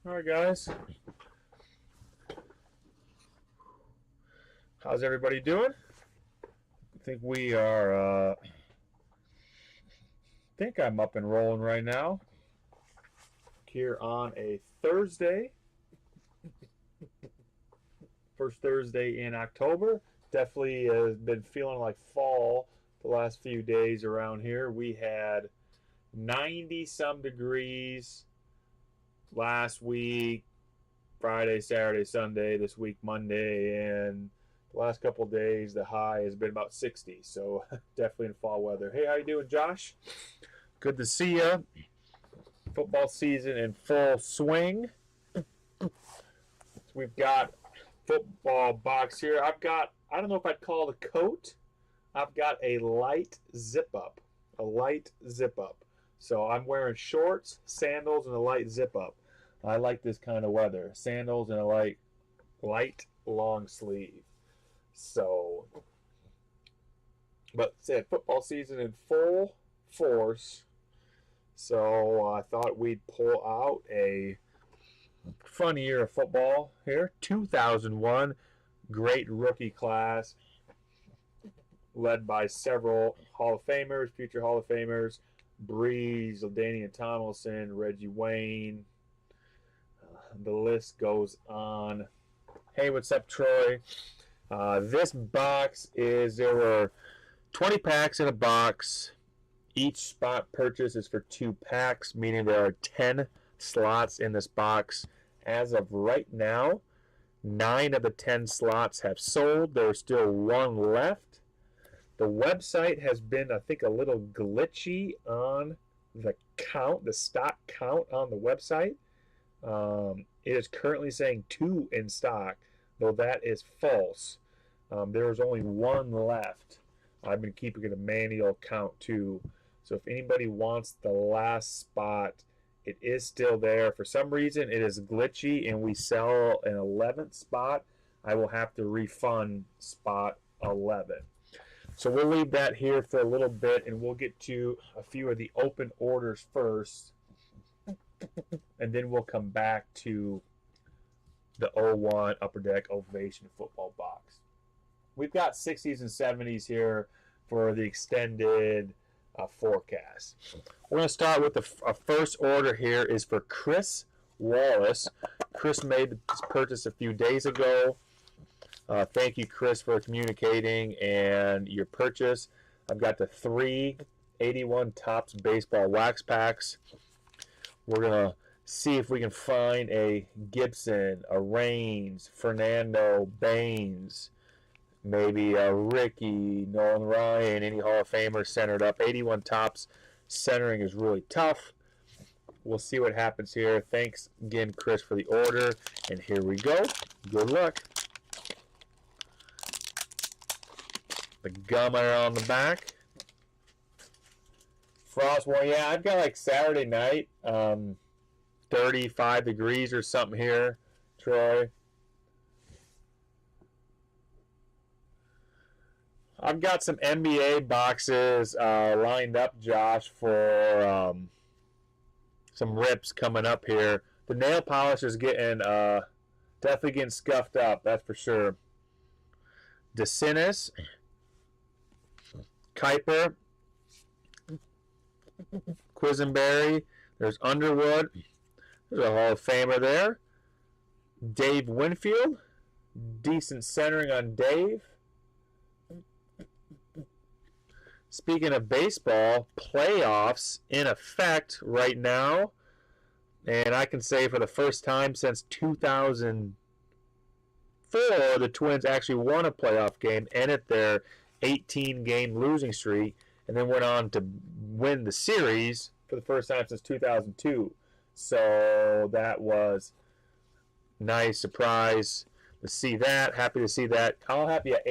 All right, guys. How's everybody doing? I think we are. I think I'm up and rolling right now. Here on a Thursday, first Thursday in October. Definitely has been feeling like fall the last few days around here. We had 90 some degrees last week, Friday, Saturday, Sunday, this week, Monday, and the last couple of days, the high has been about 60. So definitely in fall weather. Hey, how you doing, Josh? Good to see you. Football season in full swing. So we've got football box here. I don't know if I'd call it a coat. I've got a light zip up. So I'm wearing shorts, sandals, and a light zip up. I like this kind of weather. Sandals and a light long sleeve. So, but said football season in full force. So I thought we'd pull out a fun year of football here. 2001, great rookie class, led by several Hall of Famers, future Hall of Famers. Breeze, LaDainian Tomlinson, Reggie Wayne. The list goes on. Hey, what's up, Troy? This box there were 20 packs in a box. Each spot purchase is for 2 packs, meaning there are 10 slots in this box. As of right now, 9 of the 10 slots have sold. There's still 1 left. The website has been, I think, a little glitchy on the count, the stock count on the website. It is currently saying 2 in stock, though that is false. There is only 1 left. I've been keeping a manual count too. So if anybody wants the last spot, it is still there. For some reason, it is glitchy and we sell an 11th spot. I will have to refund spot 11. So we'll leave that here for a little bit, and we'll get to a few of the open orders first, and then we'll come back to the 01 Upper Deck Ovation football box. We've got 60s and 70s here for the extended forecast. We're going to start with the first order here is for Chris Wallace. Chris made this purchase a few days ago. Thank you, Chris, for communicating and your purchase. I've got the 3 81 Topps baseball wax packs. We're going to see if we can find a Gibson, a Raines, Fernando, Baines, maybe a Ricky, Nolan Ryan, any Hall of Famers centered up. 81 Topps centering is really tough. We'll see what happens here. Thanks again, Chris, for the order. And here we go. Good luck. The gummer on the back. Frost warning. Yeah, I've got like Saturday night, 35 degrees or something here, Troy. I've got some NBA boxes lined up, Josh, for some rips coming up here. The nail polish is getting definitely getting scuffed up, that's for sure. DeCinis, Kuiper, Quisenberry. There's Underwood. There's a Hall of Famer there. Dave Winfield. Decent centering on Dave. Speaking of baseball, playoffs in effect right now. And I can say for the first time since 2004, the Twins actually won a playoff game, ended their 18-game losing streak, and then went on to win the series for the first time since 2002. So that was a nice surprise to see that. Happy to see that. I'll have to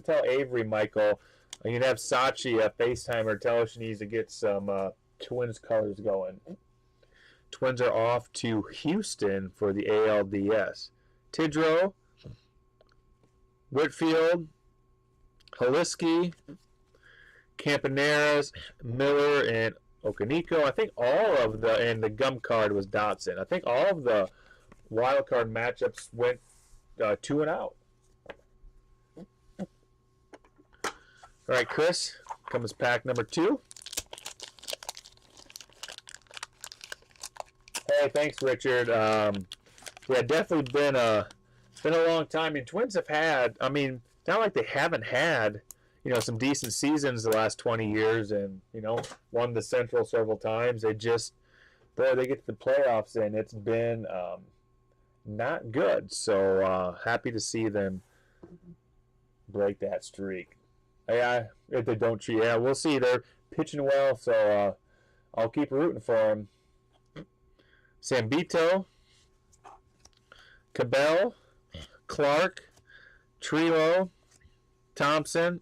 tell Avery, Michael, you can have Sachi FaceTimer tell her she needs to get some Twins colors going. Twins are off to Houston for the ALDS. Tidrow, Whitfield, Haliski, Campaneris, Miller, and Okaniko. I think all of and the gum card was Dotson. I think all of the wild card matchups went 2 and out. All right, Chris, comes pack number 2. Hey, thanks, Richard. Yeah, definitely been a long time. And Twins have had, I mean, it's not like they haven't had, some decent seasons the last 20 years and, won the Central several times. They just, they get to the playoffs and it's been not good. So happy to see them break that streak. Yeah, if they don't cheat, yeah, we'll see. They're pitching well, so I'll keep rooting for them. Sambito, Cabell, Clark, Trillo, Thompson,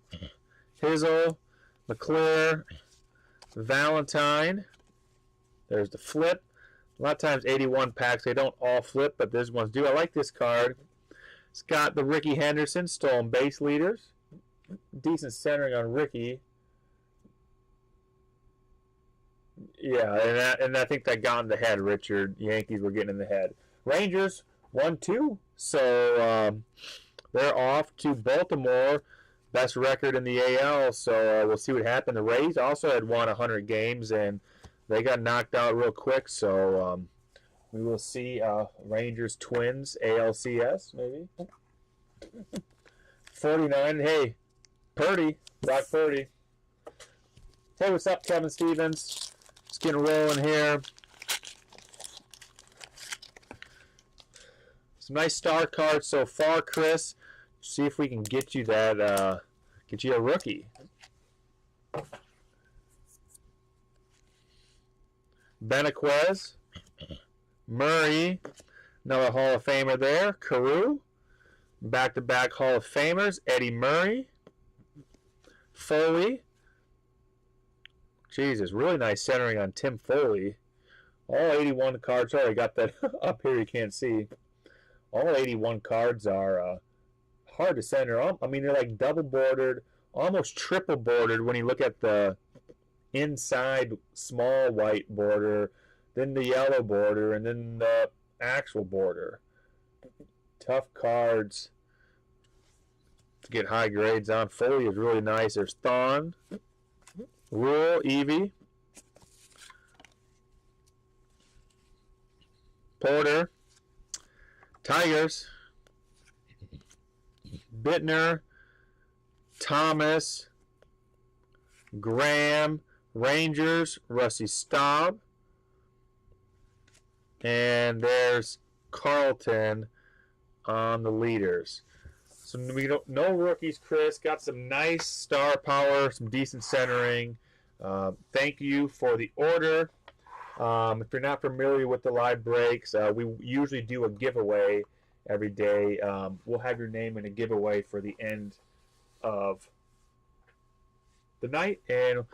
Hizzle, McClure, Valentine. There's the flip. A lot of times 81 packs, they don't all flip, but this ones do. I like this card. It's got the Ricky Henderson stolen base leaders. Decent centering on Ricky. Yeah, and I think that got in the head, Richard. Yankees were getting in the head. Rangers 1-2. So they're off to Baltimore. Best record in the AL. So we'll see what happened. The Rays also had won 100 games, and they got knocked out real quick. So we will see Rangers Twins ALCS maybe. 49. Hey, Purdy. Brock Purdy. Hey, what's up, Kevin Stevens? Just getting rolling here. Some nice star cards so far, Chris. See if we can get you that, get you a rookie. Benaquez, Murray, another Hall of Famer there. Carew, back-to-back Hall of Famers. Eddie Murray, Foley. Jesus, really nice centering on Tim Foley. All 81 cards. Sorry, I got that up here. You can't see. All 81 cards are hard to center. I mean, they're like double bordered, almost triple bordered when you look at the inside small white border, then the yellow border, and then the actual border. Tough cards to get high grades on. Foley is really nice. There's Thon, Rule, Evie, Porter, Tigers, Bittner, Thomas, Graham, Rangers, Rusty Staub, and there's Carlton on the leaders. So we don't, no rookies, Chris. Got some nice star power, some decent centering. Thank you for the order. If you're not familiar with the live breaks, we usually do a giveaway every day. We'll have your name in a giveaway for the end of the night, and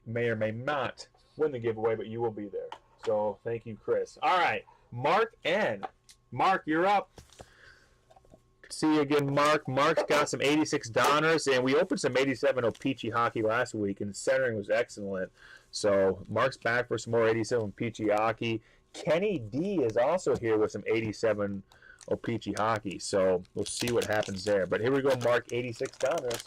may or may not win the giveaway, but you will be there. So thank you, Chris. All right, Mark N. Mark, you're up. See you again, Mark. Mark's got some 86 Donners, and we opened some 87 O-Pee-Chee hockey last week, and the centering was excellent. So Mark's back for some more 87 O-Pee-Chee hockey. Kenny D is also here with some 87 O-Pee-Chee hockey, so we'll see what happens there. But here we go, Mark, 86 Donners.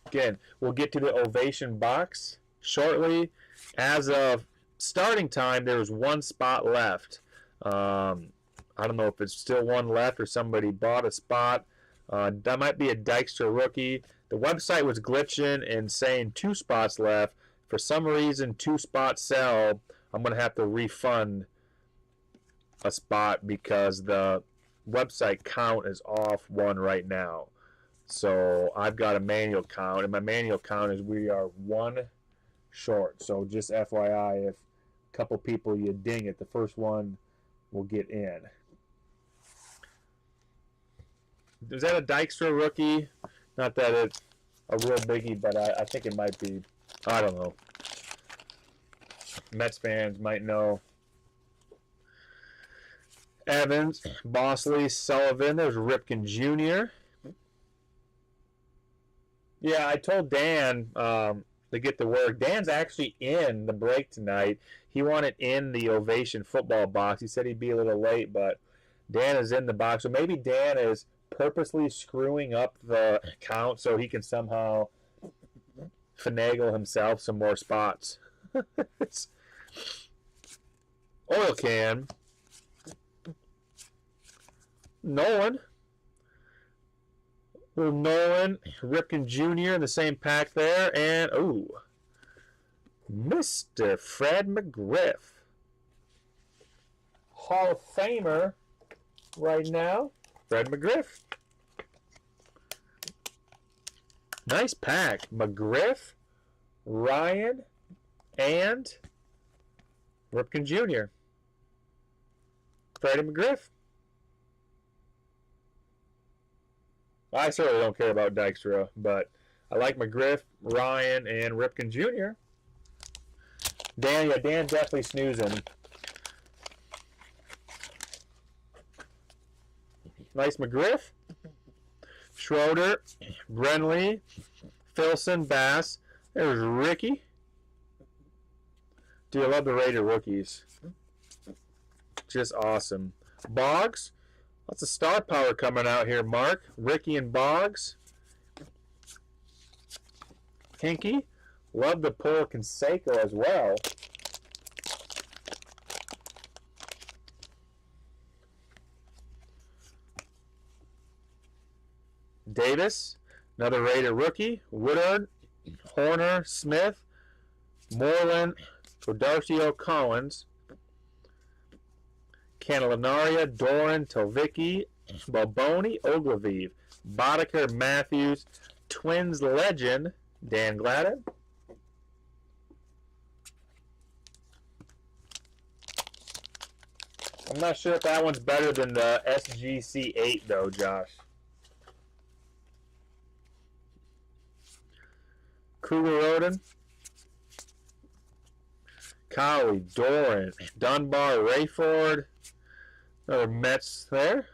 Again, we'll get to the Ovation box shortly. As of starting time, there was one spot left. I don't know if it's still one left or somebody bought a spot. That might be a Dykstra rookie. The website was glitching and saying 2 spots left. For some reason, 2 spots sell. I'm going to have to refund a spot because the website count is off 1 right now. So I've got a manual count, and my manual count is we are 1 short. So just FYI, if a couple people you ding it, the first one will get in. Is that a Dykstra rookie? Not that it's a real biggie, but I think it might be. I don't know. Mets fans might know. Evans, Bosley, Sullivan. There's Ripken Jr. Yeah, I told Dan to get to work. Dan's actually in the break tonight. He wanted in the Ovation football box. He said he'd be a little late, but Dan is in the box. So maybe Dan is purposely screwing up the count so he can somehow finagle himself some more spots. Oil can. Nolan. Little Nolan, Ripken Jr. in the same pack there. And, ooh, Mr. Fred McGriff. Hall of Famer right now. Fred McGriff. Nice pack. McGriff, Ryan, and Ripken Jr. Freddie McGriff. I certainly don't care about Dykstra, but I like McGriff, Ryan, and Ripken Jr. Dan definitely snoozing. Nice McGriff. Schroeder, Brenly, Filson, Bass. There's Ricky. Dude, I love the Raider rookies. Just awesome. Boggs. Lots of star power coming out here, Mark. Ricky and Boggs. Hinky. Love the pull Canseco as well. Davis. Another Raider rookie. Woodard. Horner. Smith. Moreland. Rodarcio Collins. Candelaria, Doran, Tovicki, Balboni, Ogilvie, Boddicker, Matthews, Twins legend, Dan Gladden. I'm not sure if that one's better than the SGC8 though, Josh. Cougar Roden, Cowie, Doran, Dunbar, Rayford. Another Mets there.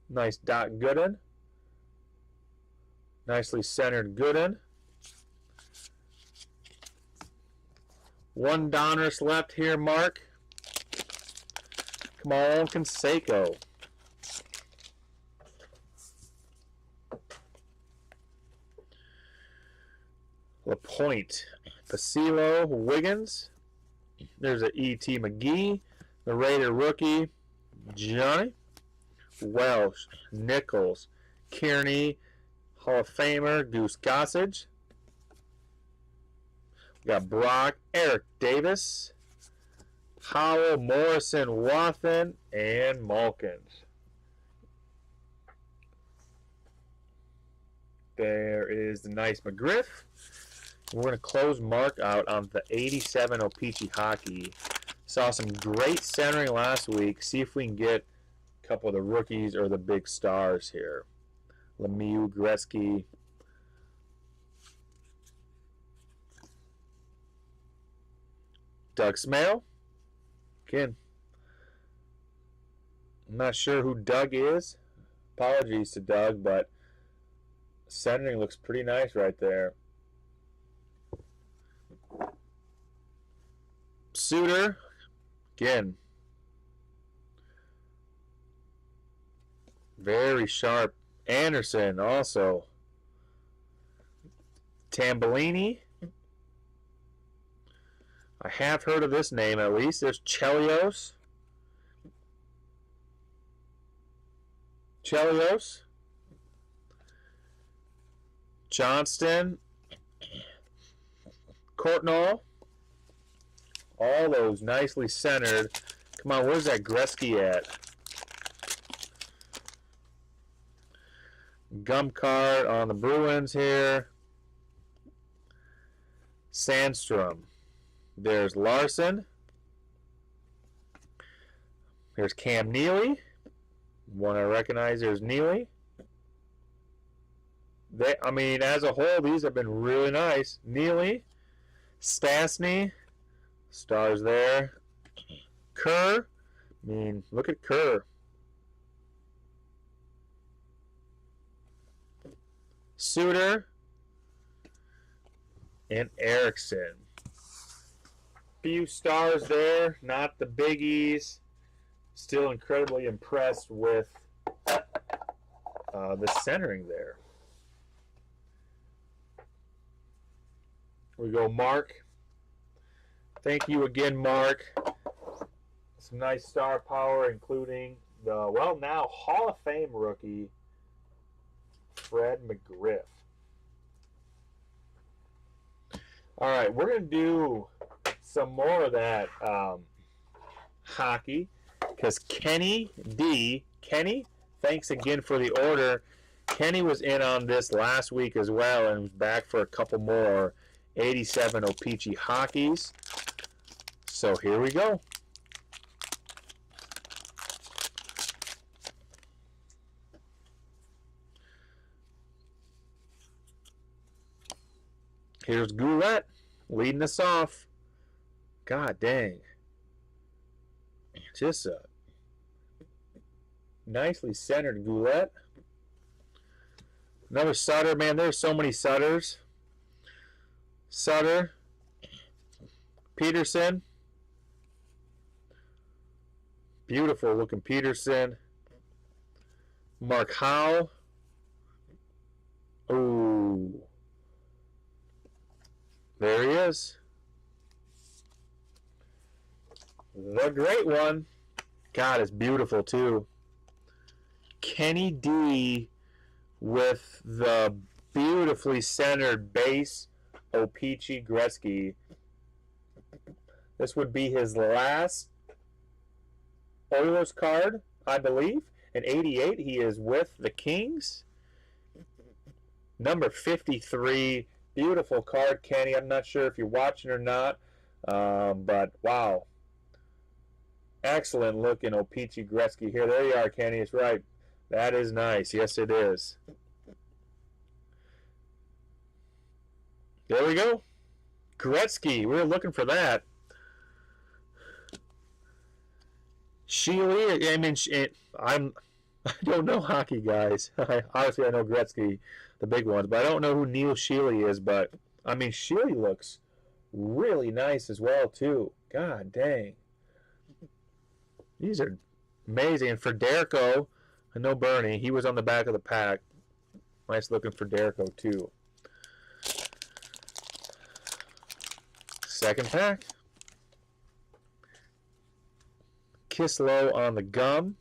Nice Doc Gooden. Nicely centered Gooden. One Donruss left here, Mark. Come on, Canseco. LaPointe. Pasilo, Wiggins. There's a E.T. McGee. The Raider rookie. Johnny, Welsh, Nichols, Kearney, Hall of Famer, Goose Gossage. We got Brock, Eric Davis, Howell, Morrison, Wathen, and Malkins. There is the nice McGriff. We're going to close Mark out on the 87 O-Pee-Chee Hockey. Saw some great centering last week. See if we can get a couple of the rookies or the big stars here. Lemieux, Gretzky. Doug Smale. Again, I'm not sure who Doug is. Apologies to Doug, but centering looks pretty nice right there. Suter. Again, very sharp. Anderson also. Tambellini. I have heard of this name at least. There's Chelios. Johnston. Courtnall. All those nicely centered. Come on, where's that Gretzky at? Gum card on the Bruins here. Sandstrom. There's Larson. There's Cam Neely. One I recognize, there's Neely. As a whole, these have been really nice. Neely. Stastny. Stars there. Kerr. Look at Kerr. Suter. and Erickson. Few stars there, not the biggies. Still incredibly impressed with the centering there. We go Mark. Thank you again, Mark. Some nice star power, including the, well, now Hall of Fame rookie, Fred McGriff. All right, we're going to do some more of that hockey because Kenny D. Kenny, thanks again for the order. Kenny was in on this last week as well and was back for a couple more 87 O-Pee-Chee hockeys. So here we go. Here's Goulet leading us off. God dang. Just a nicely centered Goulet. Another Sutter. Man, there's so many Sutters. Sutter. Peterson. Beautiful looking Peterson. Mark Howe. Ooh. There he is. The great one. God, it's beautiful too. Kenny D with the beautifully centered base O-Pee-Chee Gretzky. This would be his last Oilers card, I believe. In 88, he is with the Kings. Number 53. Beautiful card, Kenny. I'm not sure if you're watching or not, but wow. Excellent looking O-Pee-Chee Gretzky here. There you are, Kenny. It's right. That is nice. Yes, it is. There we go. Gretzky. We were looking for that. Sheely. I mean, I don't know hockey, guys. Obviously, I know Gretzky, the big ones, but I don't know who Neil Sheely is. But I mean, Sheely looks really nice as well too. God dang, these are amazing. And for Derko, I know Bernie. He was on the back of the pack. Nice looking for Derko too. Second pack. Kislow on the gum.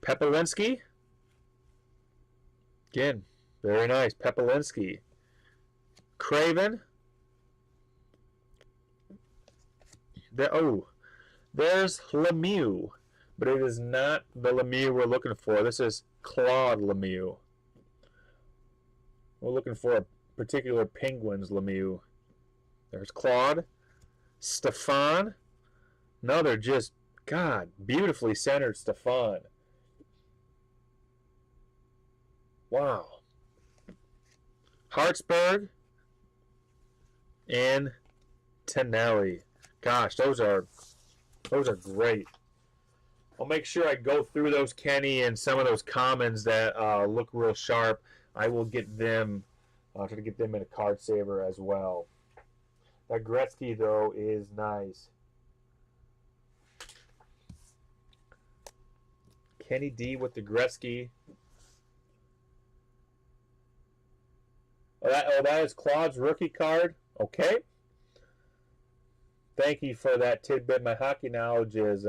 Pepelinski. Again, very nice. Pepelinski. Craven. There's Lemieux, but it is not the Lemieux we're looking for. This is Claude Lemieux. We're looking for a particular Penguins Lemieux. There's Claude. Stefan. Another just, God, beautifully centered Stefan. Wow. Hartsburg and Tonelli. Gosh, those are great. I'll make sure I go through those, Kenny, and some of those commons that look real sharp. I will get them, try to get them in a card saver as well. That Gretzky, though, is nice. Kenny D with the Gretzky. That is Claude's rookie card. Okay. Thank you for that tidbit. My hockey knowledge is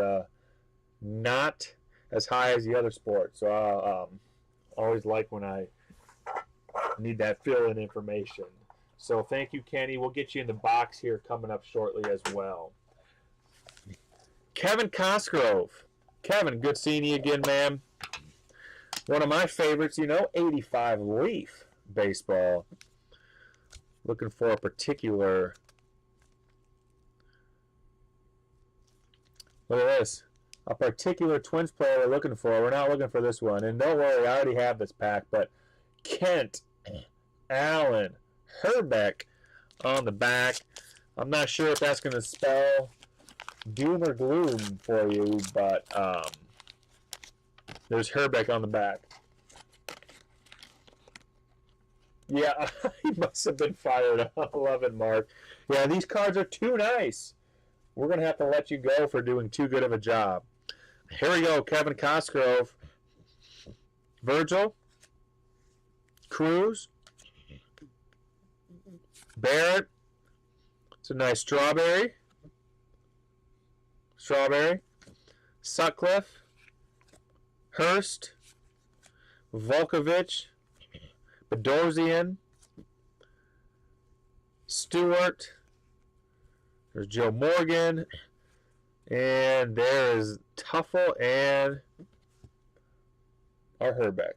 not as high as the other sports. So I always like when I need that fill-in information. So thank you, Kenny. We'll get you in the box here coming up shortly as well. Kevin Cosgrove. Kevin, good seeing you again, man. One of my favorites, 85 Leaf baseball. Looking for a particular... Look at this. A particular Twins player we're looking for. We're not looking for this one. And don't worry, I already have this pack. But Kent, Allen, Herbeck on the back. I'm not sure if that's going to spell doom or gloom for you, but there's Herbeck on the back. Yeah, he must have been fired up. I love it, Mark. Yeah, these cards are too nice. We're going to have to let you go for doing too good of a job. Here we go. Kevin Cosgrove. Virgil. Cruz. Barrett. It's a nice strawberry. Sutcliffe. Hurst. Volkovich. Bedorzian. Stewart. There's Joe Morgan. And there is Tuffle and our Herbeck.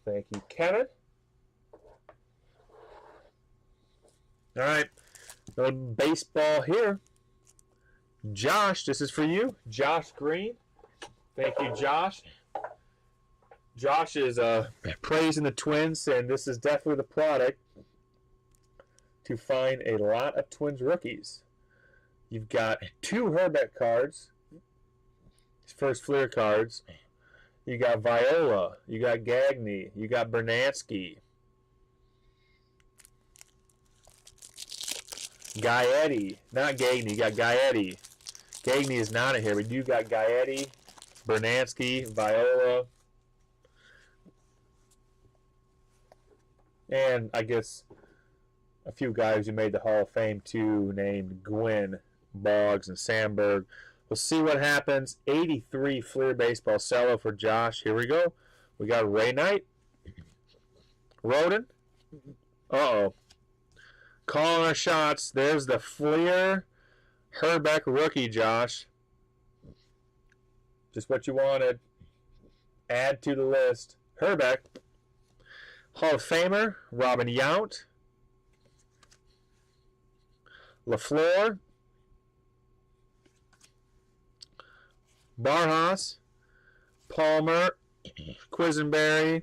Thank you, Kevin. All right. No baseball here. Josh, this is for you. Josh Green. Thank you, Josh. Josh is praising the Twins, and this is definitely the product to find a lot of Twins rookies. You've got 2 Herbeck cards, his first Fleer cards. You got Viola, you got Gagne, you got Bernansky, Gaetti, not Gagne, you got Gaetti. Gagne is not in here, but you got Gaetti, Bernansky, Viola, and I guess a few guys who made the Hall of Fame too, named Gwynn, Boggs, and Sandberg. We'll see what happens. 83 Fleer Baseball cello for Josh. Here we go. We got Ray Knight. Roden. Uh-oh. Calling our shots. There's the Fleer Herbeck rookie, Josh. Just what you wanted. Add to the list. Herbeck. Hall of Famer, Robin Yount. LaFleur. Barjas. Palmer. Quisenberry.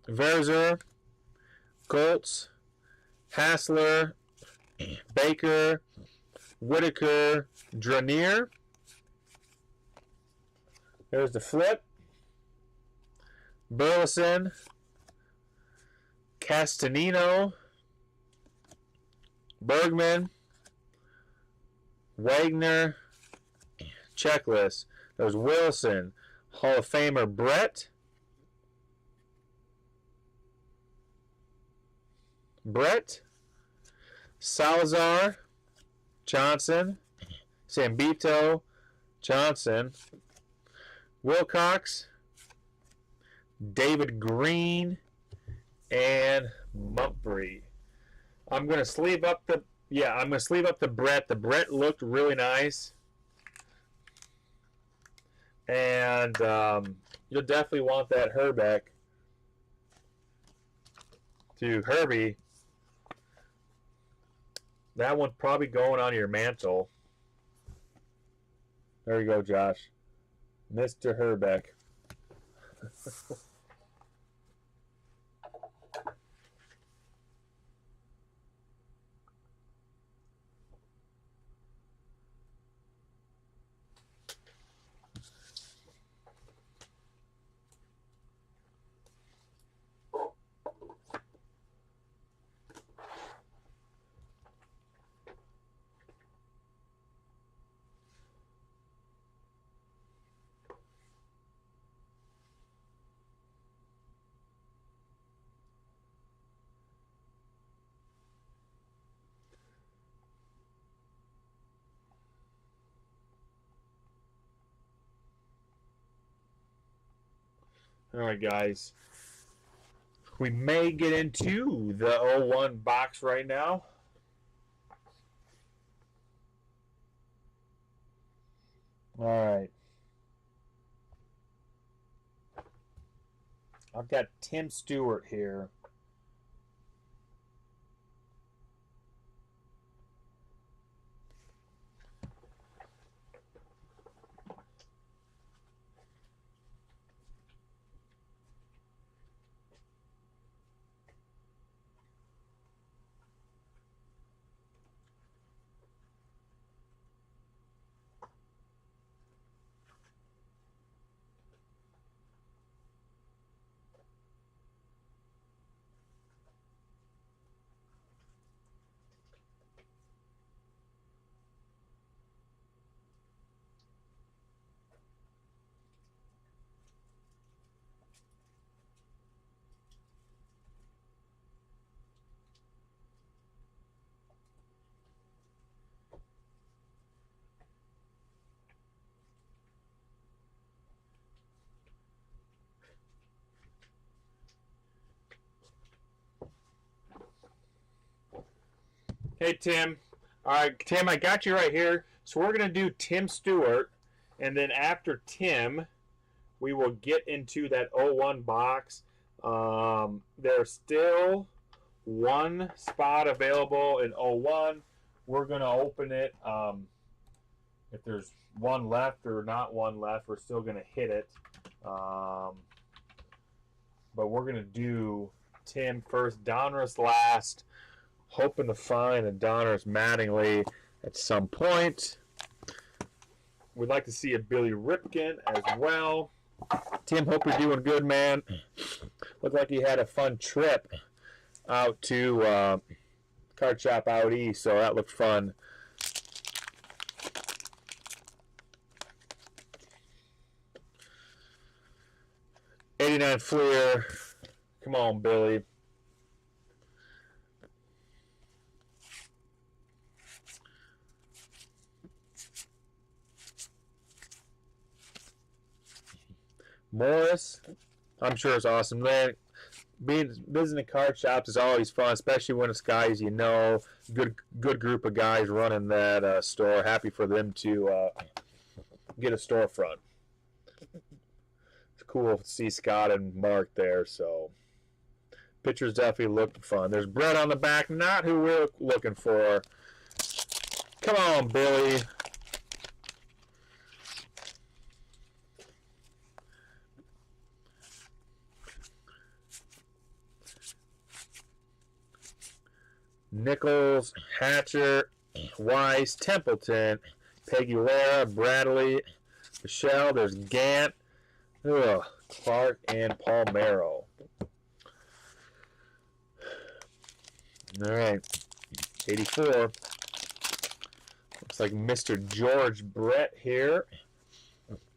Verzer. Goltz. Hassler. Baker. Whitaker. Dranier. There's the flip. Burleson. Castanino. Bergman. Wagner. Checklist. There's Wilson. Hall of Famer Brett. Salazar. Johnson. Sambito. Johnson. Wilcox. David Green. And Mumphrey. I'm going to sleeve up the Brett. The Brett looked really nice. And you'll definitely want that Herbeck to Herbie. That one's probably going on your mantle. There you go, Josh. Mr. Herbeck. All right, guys. We may get into the 01 box right now. All right. I've got Tim Stewart here. Hey, Tim. All right, Tim, I got you right here. So we're going to do Tim Stewart, and then after Tim, we will get into that 01 box. There's still one spot available in 01. We're going to open it. If there's one left or not one left, we're still going to hit it. But we're going to do Tim first, Donruss last, hoping to find a Donruss Mattingly at some point. We'd like to see a Billy Ripken as well. Tim, hope you're doing good, man. Looked like you had a fun trip out to card shop out east, so that looked fun. '89 Fleer. Come on, Billy. Morris, I'm sure it's awesome. Man, visiting card shops is always fun, especially when it's guys you know. Good group of guys running that store. Happy for them to get a storefront. It's cool to see Scott and Mark there. So pictures definitely look fun. There's Brett on the back, not who we're looking for. Come on, Billy. Nichols, Hatcher, Weiss, Templeton, Peguera, Bradley, Michelle. There's Gant, Clark, and Palmero. All right, 84. Looks like Mr. George Brett here.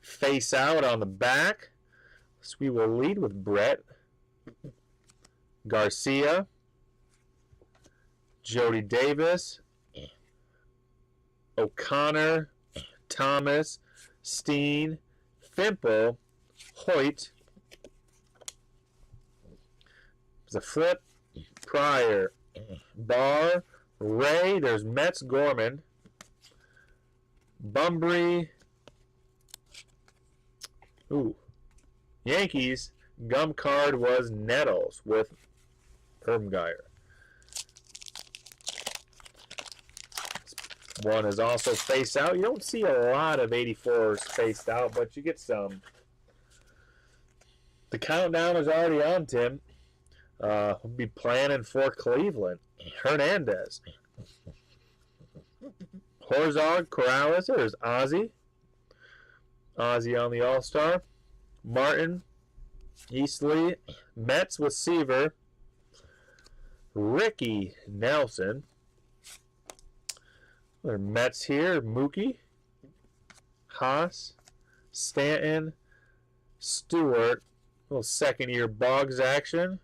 Face out on the back. So we will lead with Brett. Garcia. Jody Davis, O'Connor, Thomas, Steen, Fimple, Hoyt. There's a flip, Pryor, Barr, Ray. There's Metz, Gorman, Bumbry. Ooh, Yankees. Gum card was Nettles with Ermgeyer. One is also face out. You don't see a lot of 84s faced out, but you get some. The countdown is already on, Tim. We'll be planning for Cleveland. Hernandez. Horzog, Corrales. There's Ozzie. Ozzie on the All-Star. Martin. Eastley. Mets with Seaver. Ricky Nelson. There are Mets here. Mookie, Haas, Stanton, Stewart. Little second-year Boggs action.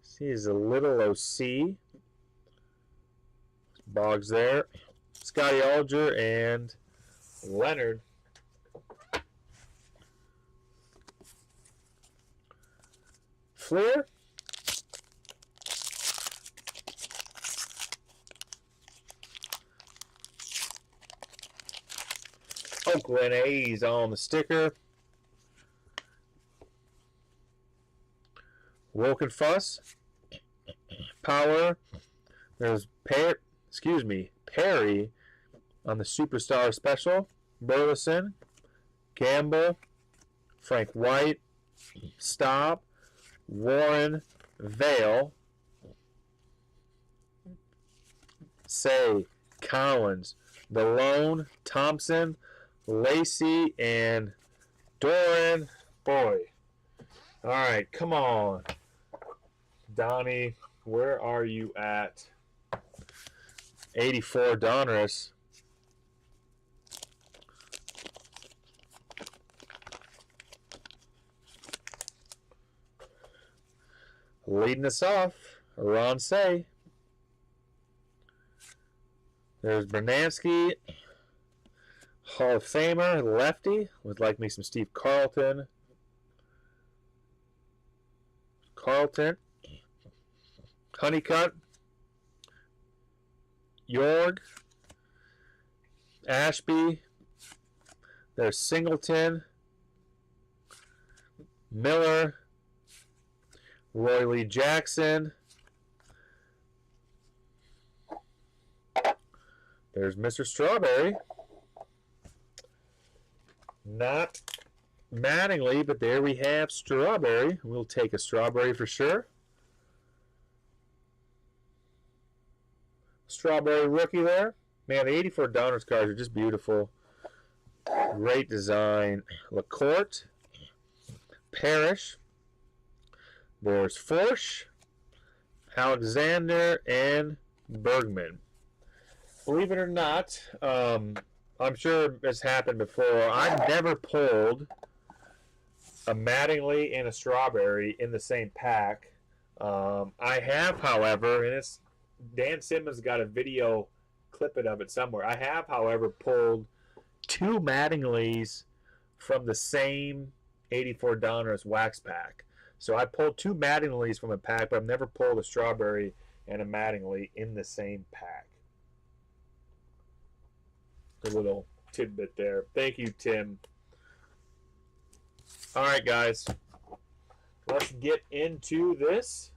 See, he's a little OC. Boggs there. Scotty Alger and Leonard. Fleer. Oakland A's on the sticker. Wilkenfuss. Power. There's Perry on the Superstar Special. Burleson. Gamble. Frank White. Stop. Warren. Vale. Say. Collins. DeLone. Thompson. Lacey and Doran. Boy. All right, come on. Donnie, where are you at? 84 Donruss. Leading us off, Ron Say. There's Bernansky. Hall of Famer, lefty. Would like me some Steve Carlton. Honeycutt. Yorg, Ashby, there's Singleton, Miller, Roy Lee Jackson, there's Mr. Strawberry. Not Mattingly, but there we have Strawberry. We'll take a Strawberry for sure. Strawberry rookie there. Man, the 84 Downers cards are just beautiful. Great design. LaCourte, Parrish. There's Forsh, Alexander, and Bergman. Believe it or not, I'm sure it's happened before. I've never pulled a Mattingly and a Strawberry in the same pack. I have, however, and it's Dan Simmons got a video clipping of it somewhere. I have, however, pulled two Mattinglys from the same 84 Downers wax pack. So I pulled two Mattinglys from a pack, but I've never pulled a Strawberry and a Mattingly in the same pack. A little tidbit there. Thank you, Tim. All right, guys. Let's get into this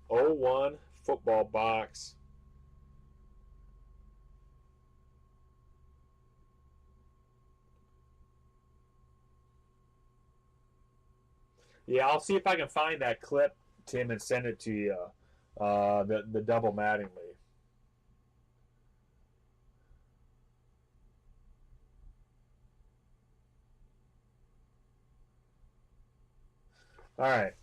01 football box. Yeah, I'll see if I can find that clip, Tim, and send it to you. The double Mattingly. All right.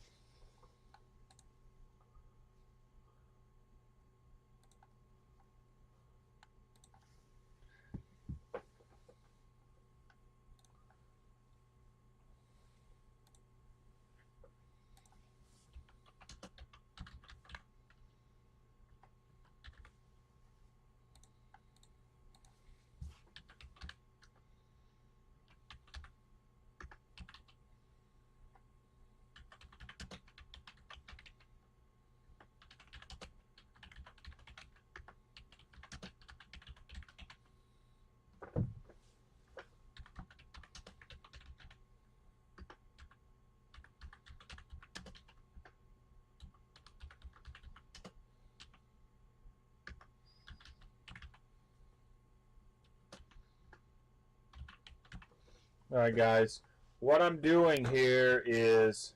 All right, guys. What I'm doing here is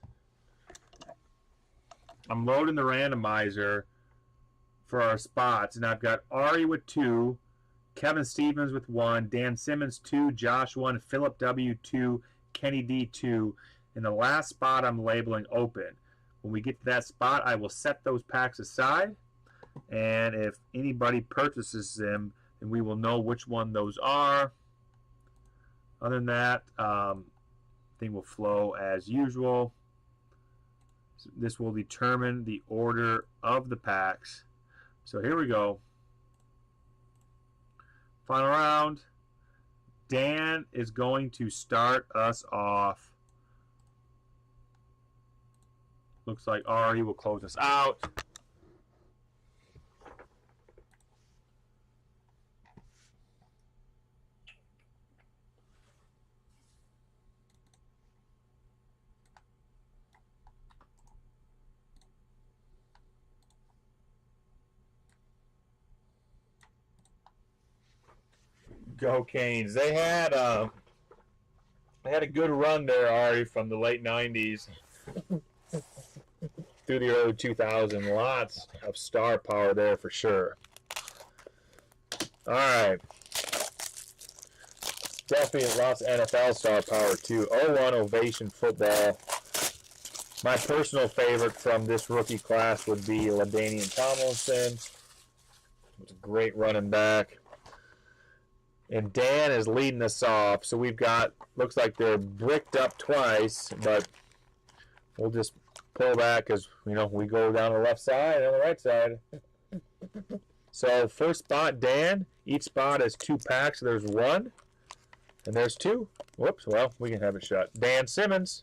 I'm loading the randomizer for our spots, and I've got Ari with 2, Kevin Stevens with 1, Dan Simmons 2, Josh 1, Philip W 2, Kenny D 2. And the last spot I'm labeling open. When we get to that spot, I will set those packs aside, and if anybody purchases them, then we will know which one those are. Other than that, thing will flow as usual. This will determine the order of the packs. So here we go. Final round. Dan is going to start us off. Looks like Ari will close us out. Go Canes. They had a good run there, Ari, from the late 90s through the early 2000s. Lots of star power there for sure. All right. Definitely lots of NFL star power too. 01 Ovation football. My personal favorite from this rookie class would be LaDainian Tomlinson. It's a great running back. And Dan is leading us off. So we've got, looks like they're bricked up twice, but we'll just pull back because, you know, we go down the left side and on the right side. So first spot, Dan. Each spot has 2 packs. So there's 1 and there's 2. Whoops, well, we can have it shut. Dan Simmons.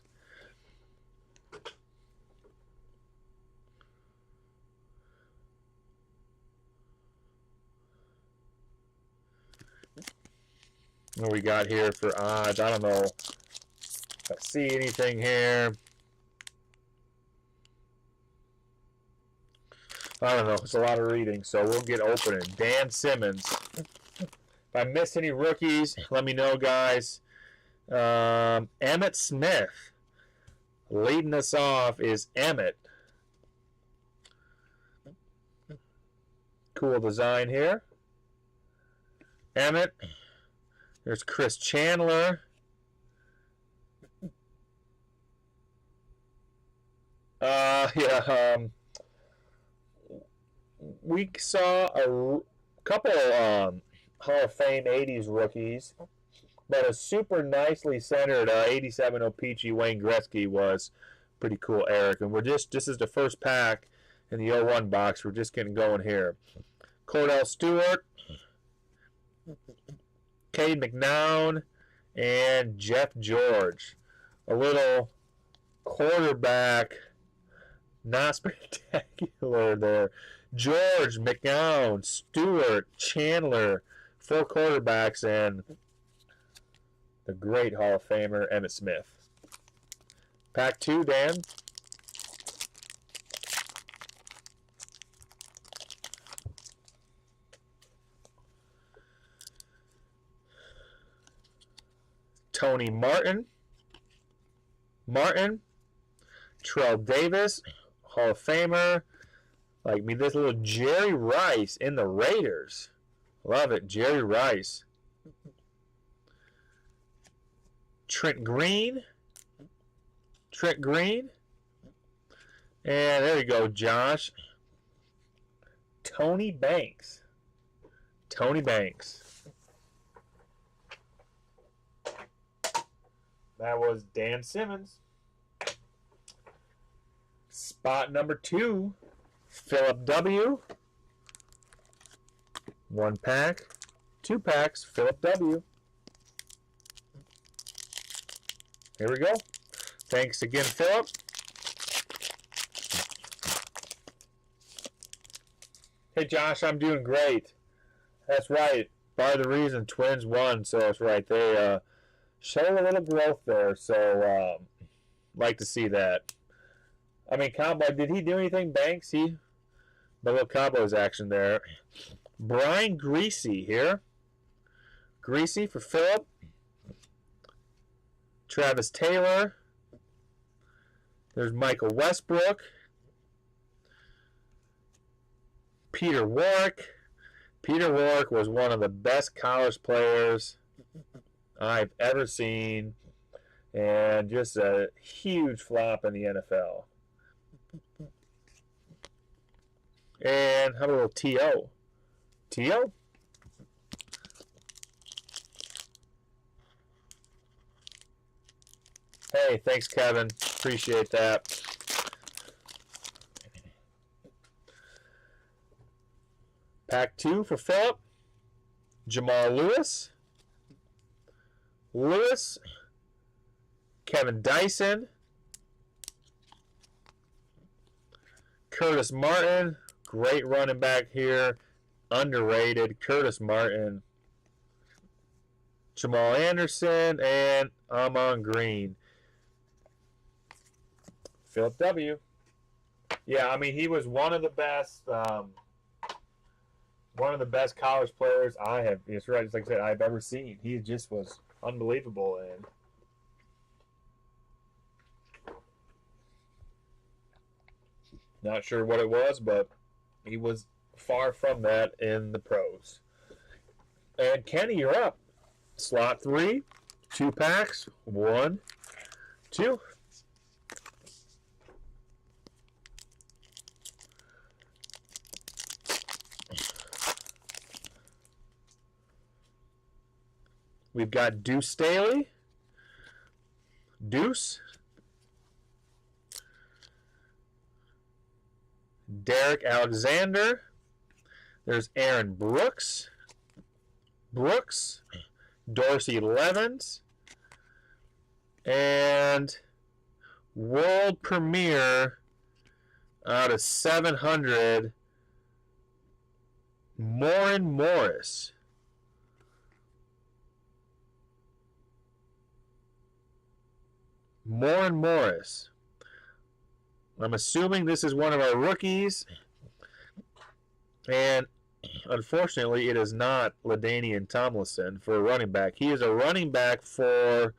What we got here for odds? I don't know if I see anything here. I don't know. It's a lot of reading, so we'll get opening. Dan Simmons. If I missed any rookies, let me know, guys. Emmitt Smith. Leading us off is Emmitt. Cool design here. Emmitt. There's Chris Chandler. We saw a couple Hall of Fame 80s rookies, but a super nicely centered 87 O-Pee-Chee Wayne Gretzky was pretty cool, Eric. And this is the first pack in the 01 box. We're just getting going here. Cordell Stewart, Cade McNown, and Jeff George. A little quarterback, not spectacular there. George, McNown, Stewart, Chandler, 4 quarterbacks, and the great Hall of Famer, Emmitt Smith. Pack 2, Dan. Tony Martin, Terrell Davis, Hall of Famer. Like me, this little Jerry Rice in the Raiders. Love it, Jerry Rice. Trent Green. And there you go, Josh. Tony Banks. That was Dan Simmons. Spot number 2, Philip W. 1 pack, 2 packs, Philip W. Here we go. Thanks again, Philip. Hey, Josh, I'm doing great. That's right. Part of the reason Twins won, so it's right. They showed a little growth there, so like to see that. I mean, Cowboy, did he do anything, Banks? The little Cowboys action there. Brian Greasy here. Greasy for Philip. Travis Taylor. There's Michael Westbrook. Peter Warrick. Peter Warrick was one of the best college players I've ever seen, and just a huge flop in the NFL. And how about a little T.O.? T.O.? Hey, thanks, Kevin. Appreciate that. Pack 2 for Philip. Jamal Lewis. Kevin Dyson. Curtis Martin. Great running back here. Underrated. Curtis Martin. Jamal Anderson. And Amon Green. Philip W. Yeah, I mean, he was one of the best college players I have, it's right, like I said, I've ever seen. He just was unbelievable, and not sure what it was, but he was far from that in the pros. And Kenny, you're up. Slot 3, 2 packs, 1, 2. We've got Deuce Staley. Deuce. Derek Alexander. There's Aaron Brooks. Dorsey Levens. And world premiere out of 700, Morin Morris. Morin Morris. I'm assuming this is one of our rookies. And unfortunately, it is not LaDainian Tomlinson for a running back. He is a running back for,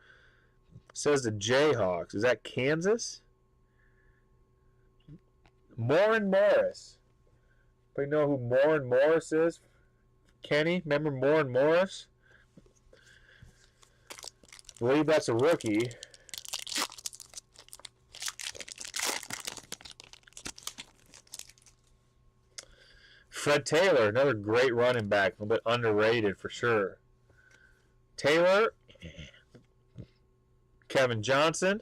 says the Jayhawks. Is that Kansas? Morin Morris. Anybody know who Morin Morris is? Kenny, remember Morin Morris? I believe that's a rookie. Fred Taylor, another great running back, a little bit underrated for sure. Taylor, Kevin Johnson,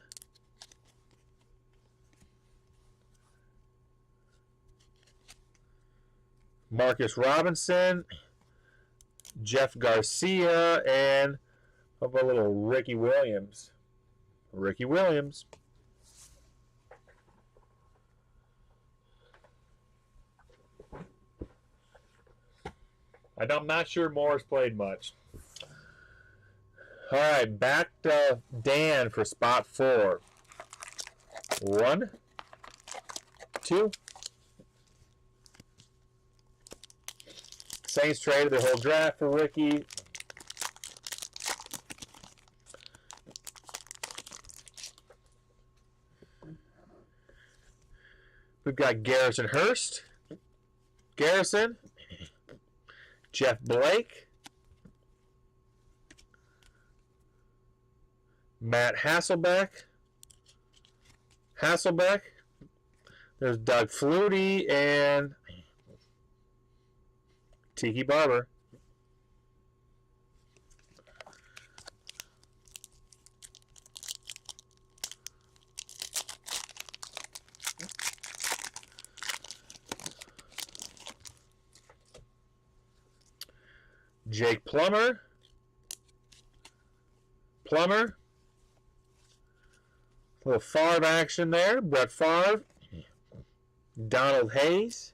Marcus Robinson, Jeff Garcia, and how about a little Ricky Williams? Ricky Williams. I'm not sure Morris played much. All right, back to Dan for spot 4. 1, 2. Saints traded their whole draft for Ricky. We've got Garrison Hurst. Garrison. Jeff Blake. Matt Hasselbeck. There's Doug Flutie and Tiki Barber. Jake Plummer. A little Favre action there. Brett Favre. Donald Hayes.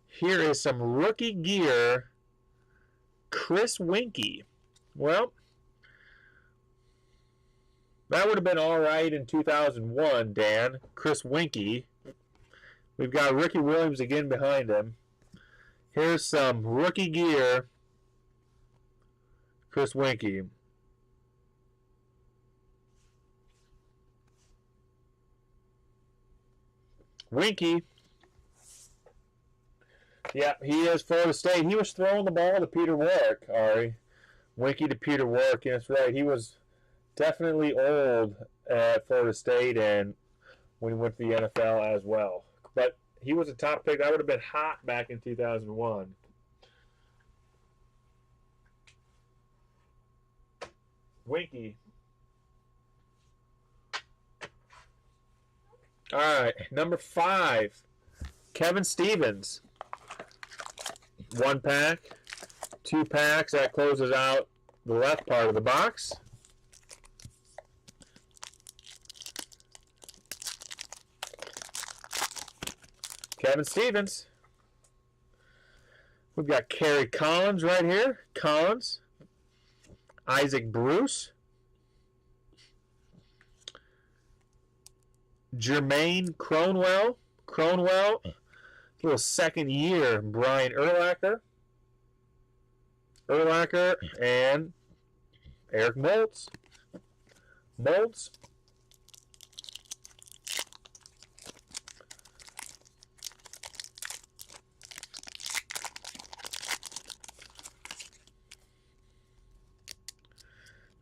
Here is some rookie gear. Chris Winkie. Well, that would have been all right in 2001, Dan. Chris Winkie. We've got Ricky Williams again behind him. Here's some rookie gear. Chris Winkie. Winkie. Yeah, he is Florida State. He was throwing the ball to Peter Warrick, Ari. Winkie to Peter Warrick, and that's right. He was definitely old at Florida State and when he went to the NFL as well. But he was a top pick. That would have been hot back in 2001. Winkie. All right, number 5, Kevin Stevens. 1 pack, 2 packs. That closes out the left part of the box. Kevin Stevens. We've got Kerry Collins right here. Collins. Isaac Bruce. Jermaine Cronwell. Little second year. Brian Urlacher. And Eric Moltz.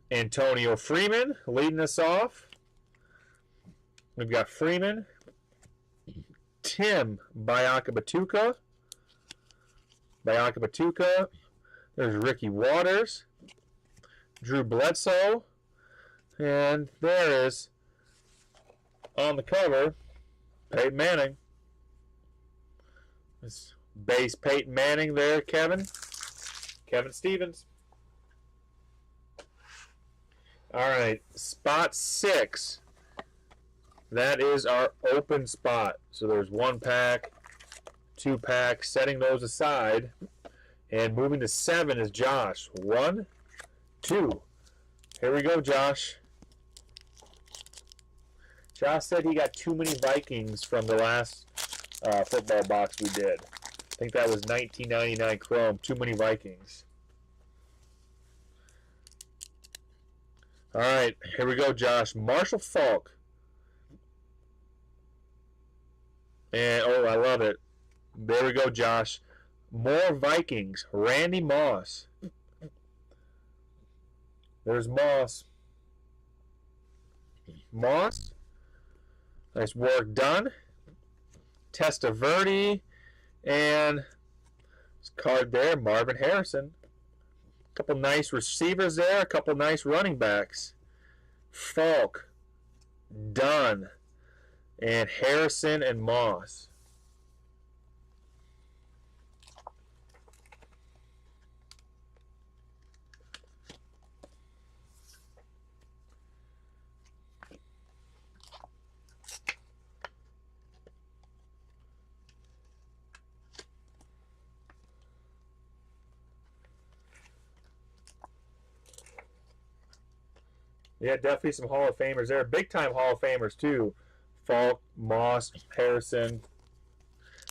Antonio Freeman leading us off. We've got Freeman. Tim Bayakabatuka. There's Ricky Waters. Drew Bledsoe. And there is, on the cover, Peyton Manning. This base Peyton Manning there, Kevin Stevens. All right, spot 6. That is our open spot. So there's 1 pack, 2 packs, setting those aside. And moving to 7 is Josh. 1, 2, Here we go, Josh. Josh said he got too many Vikings from the last football box we did. I think that was 1999 Chrome. Too many Vikings. All right, here we go, Josh. Marshall Faulk. And, oh, I love it. There we go, Josh. More Vikings. Randy Moss. There's Moss. Moss. Nice work done. Testaverde. And this card there, Marvin Harrison. A couple nice receivers there. A couple nice running backs. Falk. Dunn. And Harrison and Moss. Yeah, definitely some Hall of Famers there. Big time Hall of Famers too. Falk, Moss, Harrison.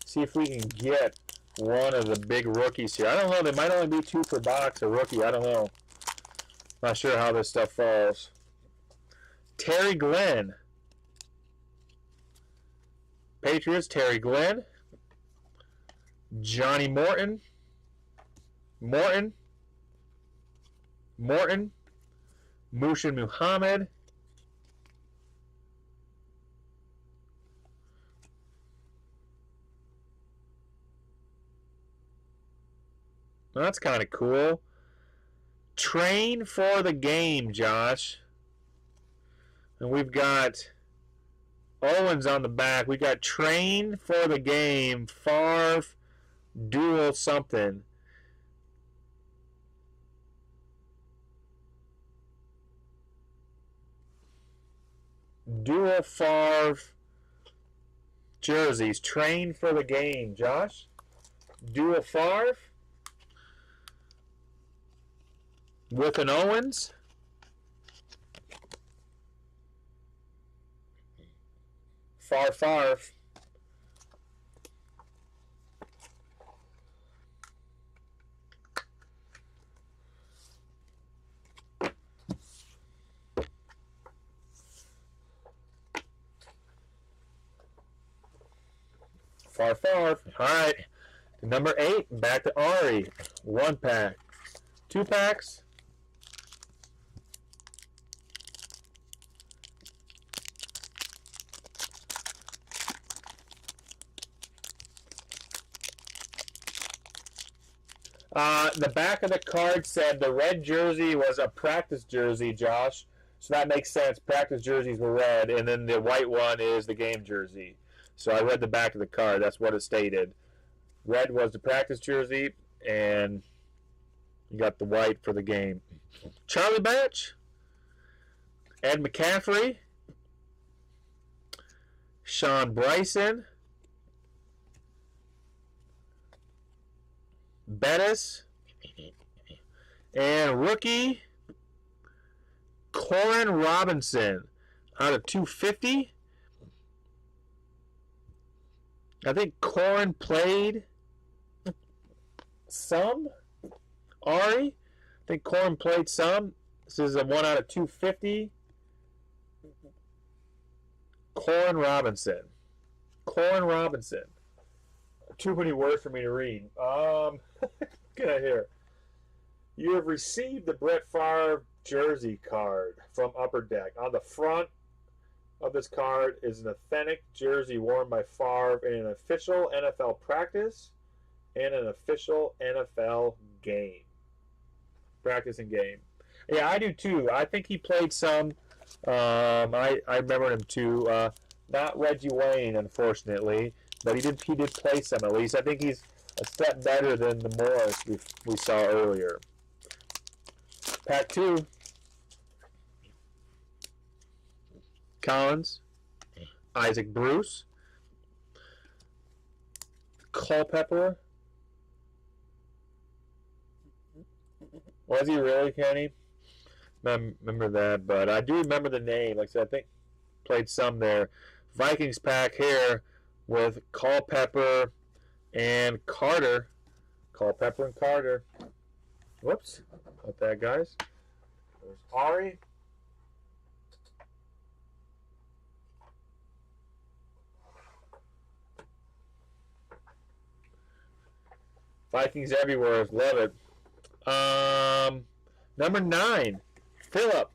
See if we can get one of the big rookies here. I don't know. There might only be 2 per box, a rookie. I don't know. Not sure how this stuff falls. Terry Glenn. Patriots, Terry Glenn. Johnny Morton. Morton. Mushin Muhammad. Well, that's kind of cool. Train for the game, Josh. And we've got Owens on the back. We got train for the game. Favre, dual something. Dual Favre jerseys. Train for the game, Josh. Dual Favre with an Owens. Favre. Favre. All right. Number 8, back to Ari. 1 pack. 2 packs. The back of the card said the red jersey was a practice jersey, Josh. So that makes sense. Practice jerseys were red, and then the white one is the game jersey. So I read the back of the card. That's what it stated. Red was the practice jersey, and you got the white for the game. Charlie Batch. Ed McCaffrey. Sean Bryson. Bettis. And rookie Corin Robinson out of 250. I think Corin played some. Ari. I think Corin played some. This is a 1 out of 250. Corin Robinson. Too many words for me to read. Get out here. You have received the Brett Favre jersey card from Upper Deck. On the front of this card is an authentic jersey worn by Favre in an official NFL practice and an official NFL game. Practice and game. Yeah, I do too. I think he played some. I remember him too. Not Reggie Wayne, unfortunately, but he did play some at least. I think he's a step better than the Morris we saw earlier. Pack 2. Collins. Isaac Bruce. Culpepper. Was he really, Kenny? remember that, but I do remember the name. Like I said, I think played some there. Vikings pack here with Culpepper and Carter. Culpepper and Carter. Whoops. Got that, guys. There's Ari. Vikings everywhere. Love it. Number 9, Philip.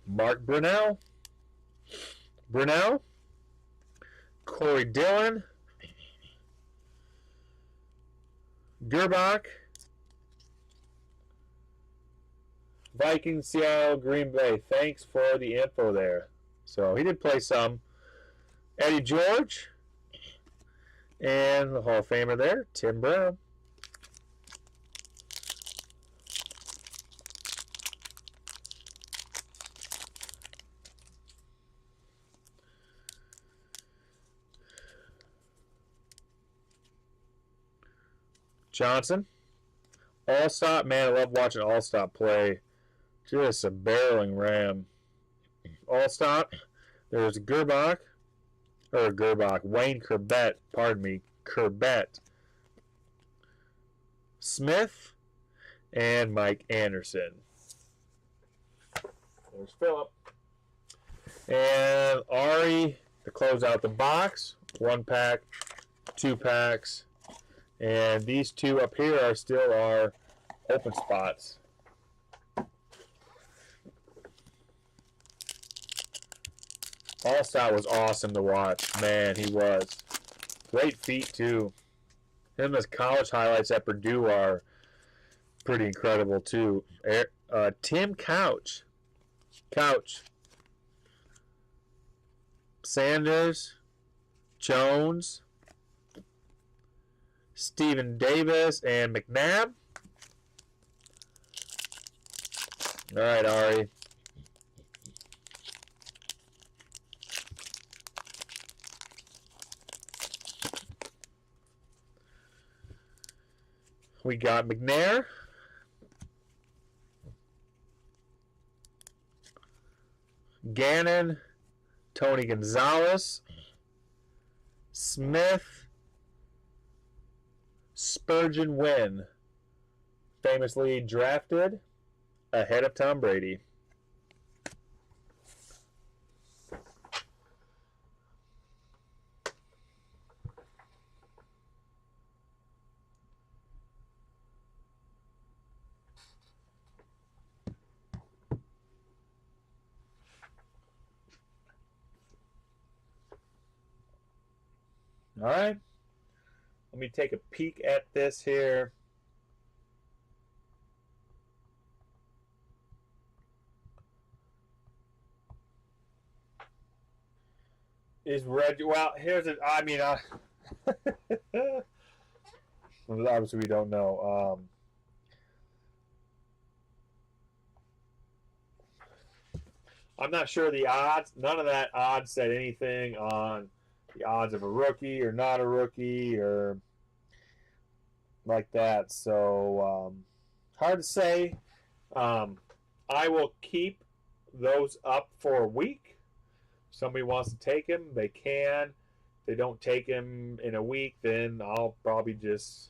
Mark Brunell. Corey Dillon. Gerbach. Vikings, Seattle, Green Bay. Thanks for the info there. So he did play some. Eddie George. And the Hall of Famer there, Tim Brown. Johnson. Allstott. Man, I love watching Allstott play. Just a barreling ram. Allstott. There's Gerbach. Wayne Corbett. Pardon me. Corbett. Smith. And Mike Anderson. There's Philip. And Ari to close out the box. 1 pack. 2 packs. And these 2 up here are still our open spots. Allstott was awesome to watch. Man, he was. Great feet, too. Him and his college highlights at Purdue are pretty incredible, too. Tim Couch. Sanders. Jones. Stephen Davis and McNabb. All right, Ari. We got McNair. Gannon. Tony Gonzalez. Smith. Spurgeon Wynn. Famously drafted ahead of Tom Brady. All right. Let me take a peek at this here. Is Reggie? Well, here's it. I mean, obviously we don't know. I'm not sure the odds. None of that odds said anything on the odds of a rookie or not a rookie or like that. So hard to say. I will keep those up for a week. Somebody wants to take him, they can. If they don't take him in a week, then I'll probably just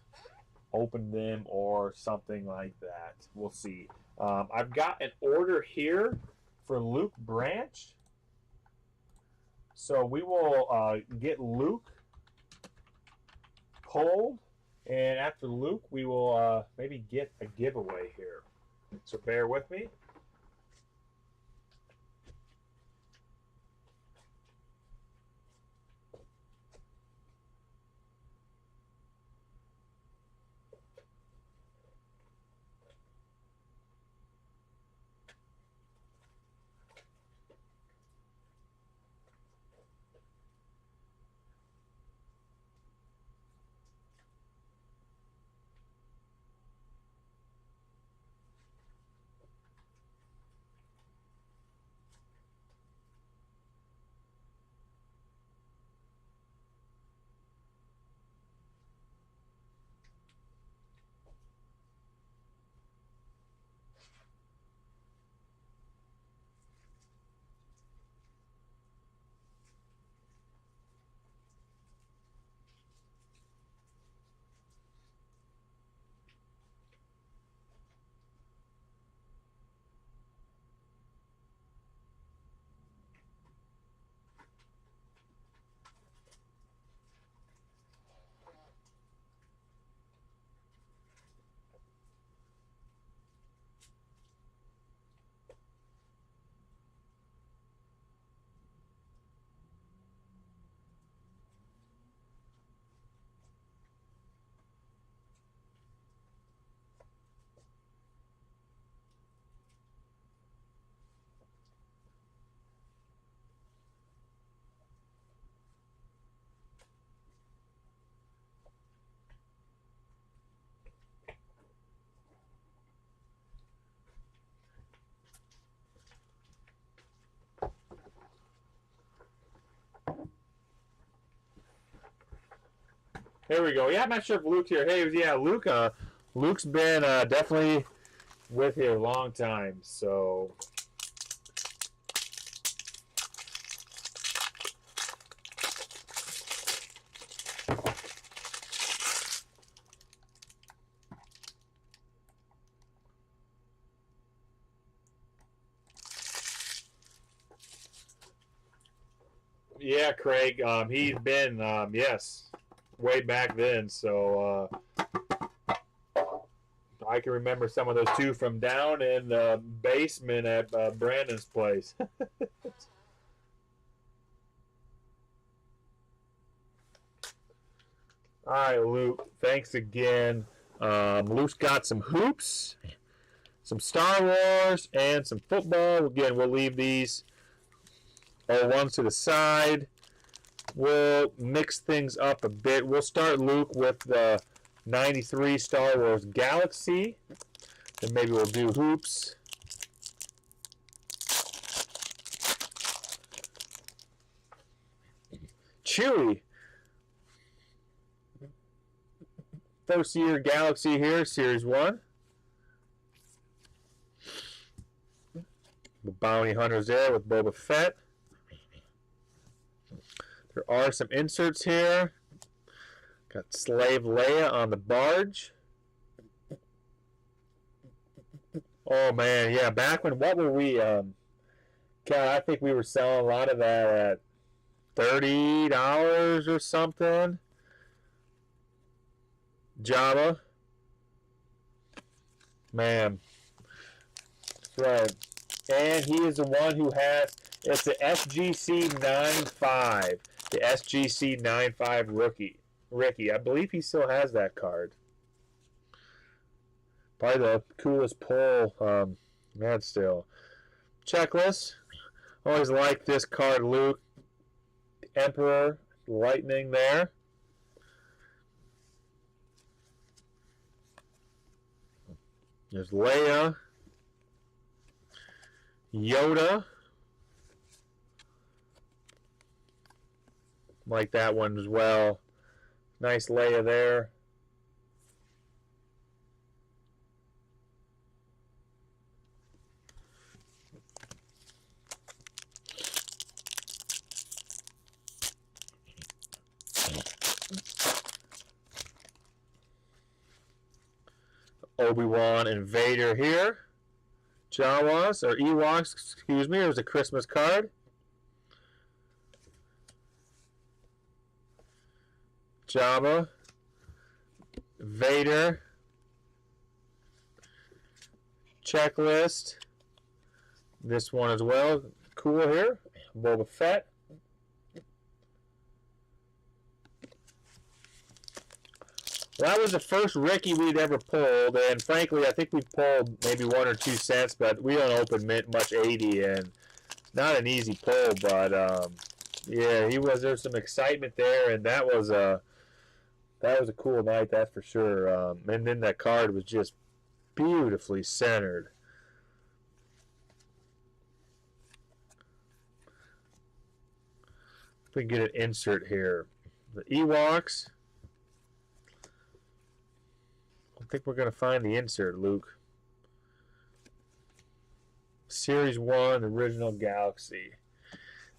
open them or something like that. We'll see. I've got an order here for Luke Branch. So we will get Luke pulled, and after Luke, we will maybe get a giveaway here. So bear with me. Here we go. Yeah, I'm not sure if Luke's here. Hey, yeah, Luke. Luke's been definitely with here a long time. So. Yeah, Craig. He's been yes, way back then. So I can remember some of those two from down in the basement at Brandon's place. All right, Luke. Thanks again. Luke's got some hoops, some Star Wars, and some football. Again, we'll leave these ones to the side. We'll mix things up a bit. We'll start, Luke, with the 93 Star Wars Galaxy. Then maybe we'll do hoops. Chewy. First year Galaxy here, Series 1. The Bounty Hunters there with Boba Fett. There are some inserts here. Got Slave Leia on the barge. Oh man, yeah, back when, what were we, God, I think we were selling a lot of that at $30 or something. Jabba. Man. That's right. And he is the one who has, it's the SGC 95. The SGC 95 rookie. Ricky. I believe he still has that card. Probably the coolest pull. Man, still. Checklist. Always like this card, Luke. Emperor. Lightning there. There's Leia. Yoda. Like that one as well. Nice Leia there. Obi-Wan and Vader here. Jawas, or Ewoks, excuse me. There's a Christmas card. Jabba. Vader. Checklist. This one as well. Cool here. Boba Fett. That was the first Ricky we'd ever pulled, and frankly, I think we pulled maybe 1 or 2 cents, but we don't open much 80, and not an easy pull, but yeah, there's some excitement there, and that was a cool night, that's for sure. And then that card was just beautifully centered. If we can get an insert here, the Ewoks. I think we're going to find the insert, Luke. Series 1, Original Galaxy.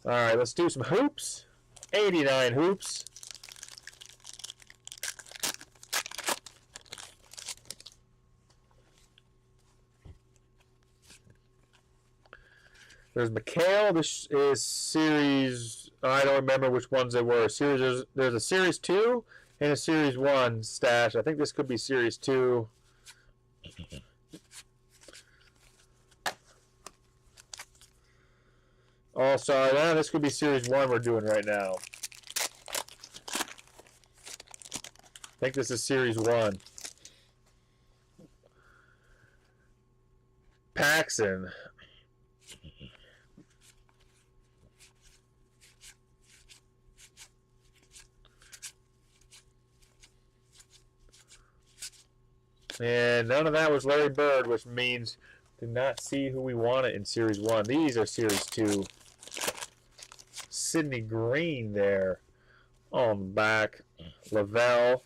All right, let's do some hoops. 89 hoops. There's McHale. This is series, I don't remember which ones they were. There's a Series 2 and a Series 1 stash. I think this could be Series 2. Oh, sorry. This could be Series 1 we're doing right now. I think this is Series 1. Paxson. And none of that was Larry Bird, which means did not see who we wanted in Series 1. These are Series 2. Sidney Green there. On the back, Lavelle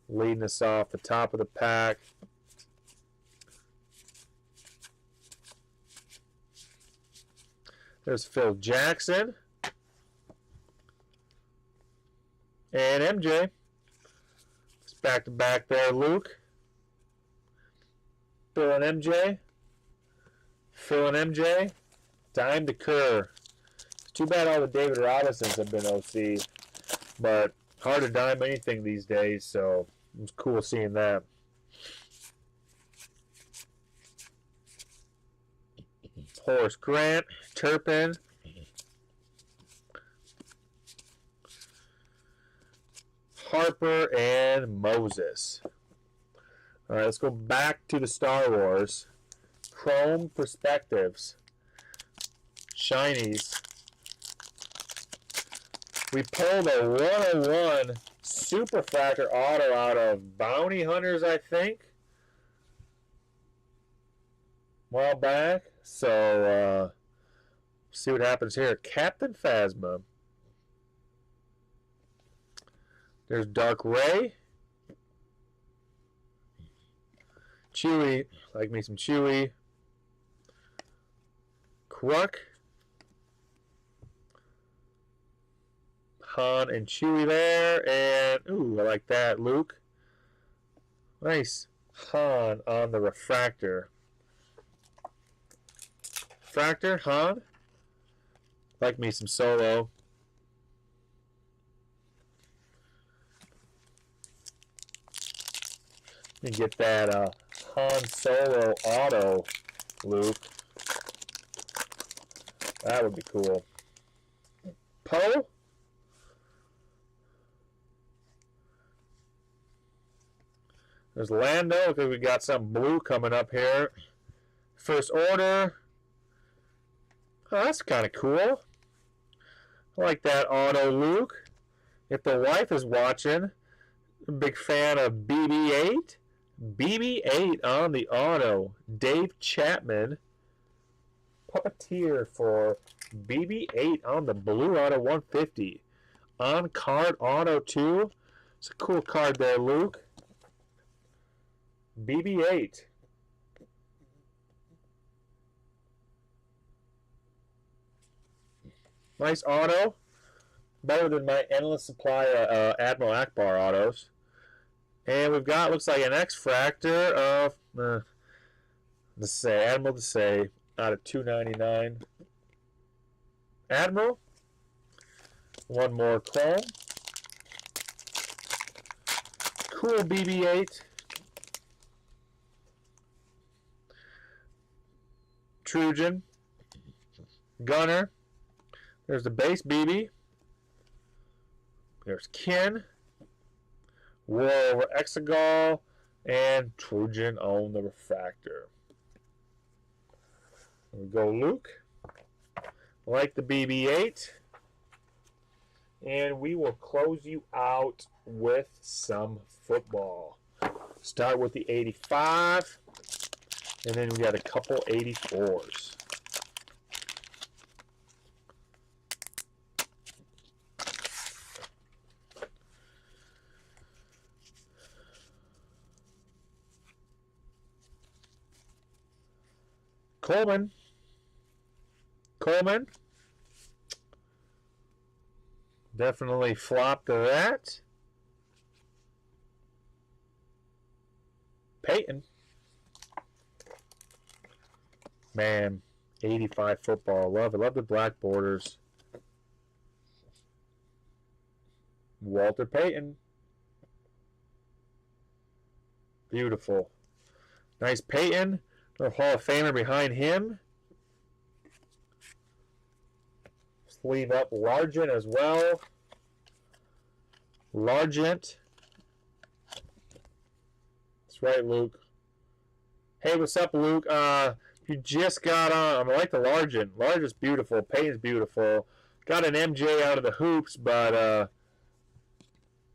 leading us off the top of the pack. There's Phil Jackson. And MJ. It's back to back there, Luke. Phil and MJ. Phil and MJ. Dime to Kerr. It's too bad all the David Robinsons have been OC. But hard to dime anything these days, so it was cool seeing that. Horace Grant, Turpin. Harper and Moses. All right, let's go back to the Star Wars. Chrome Perspectives. Shinies. We pulled a 101 Superfractor auto out of Bounty Hunters, I think, a while back. So, see what happens here. Captain Phasma. There's Dark Ray. Chewy. Like me some Chewy. Kruk. Han and Chewy there. And, ooh, I like that, Luke. Nice Han on the refractor. Refractor, Han. Like me some Solo. Let me get that Han Solo auto, Luke. That would be cool. Poe. There's Lando, because we got some blue coming up here. First Order. Oh, that's kind of cool. I like that auto, Luke. If the wife is watching, a big fan of BB-8. BB-8 on the auto. Dave Chapman. Puppeteer for BB-8 on the blue auto 150. On card auto 2. It's a cool card there, Luke. BB-8. Nice auto. Better than my endless supply of Admiral Akbar autos. And we've got, looks like an X-Fractor of, Admiral Desai out of 299. Admiral. One more Chrome. Cool BB-8. Trujan. Gunner. There's the base BB. There's Ken. War over Exegol. And Trojan on the refractor. There we go, Luke. Like the BB-8. And we will close you out with some football. Start with the 85. And then we got a couple 84s. Coleman. Definitely flopped to that. Peyton. Man, 85 football. Love it. Love the black borders. Walter Payton. Beautiful. Nice Peyton. The Hall of Famer behind him. Sleeve up Largent as well. Largent. That's right, Luke. Hey, what's up, Luke? You just got on. I like the Largent. Largent's beautiful. Payton's beautiful. Got an MJ out of the hoops, but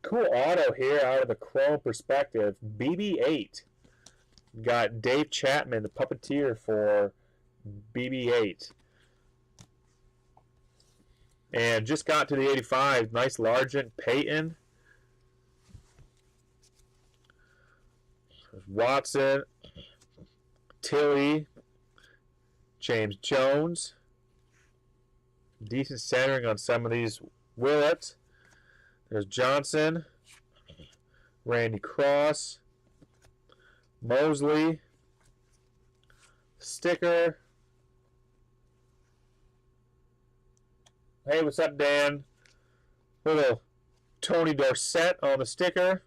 cool auto here out of the Chrome Perspective. BB-8. Got Dave Chapman, the puppeteer for BB-8. And just got to the 85. Nice Largent Peyton. Watson. Tilly. James Jones. Decent centering on some of these. Willett. There's Johnson. Randy Cross. Mosley. Sticker. Hey, what's up, Dan? Little Tony Dorsett on the sticker.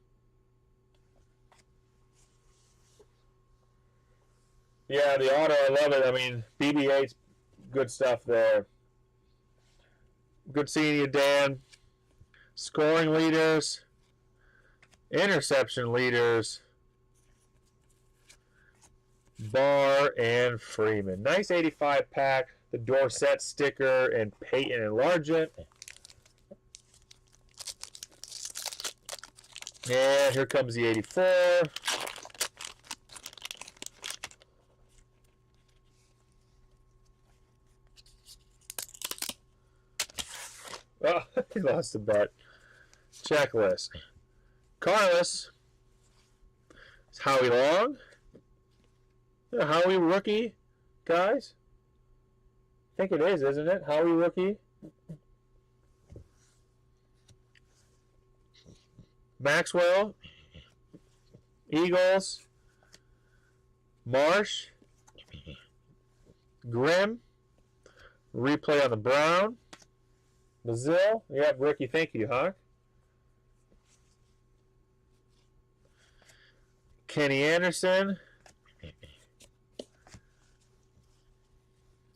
Yeah, the auto, I love it. I mean, BB-8's good stuff there. Good seeing you, Dan. Scoring leaders. Interception leaders. Barr and Freeman. Nice 85 pack. The Dorsett sticker and Peyton and Largent. And here comes the 84. Oh, he lost the bet. Checklist. Carlos. It's Howie Long. Howie rookie, guys. I think it is, isn't it? Howie rookie. Maxwell. Eagles. Marsh. Grimm. Replay on the Brown. Brazil. Yep, Ricky, thank you, Hawk. Kenny Anderson.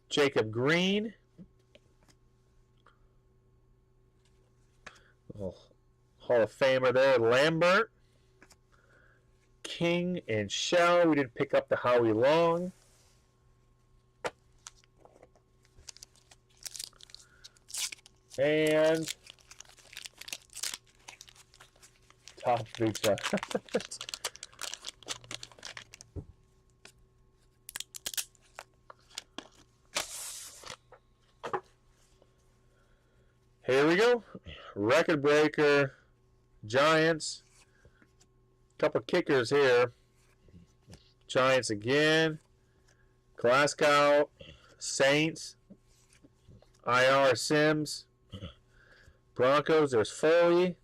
Jacob Green. Oh, Hall of Famer there. Lambert. King and Shell. We didn't pick up the Howie Long. And top big shot. Here we go. Record breaker. Giants. Couple kickers here. Giants again. Glasgow. Saints. IR Sims. Broncos, there's Foley.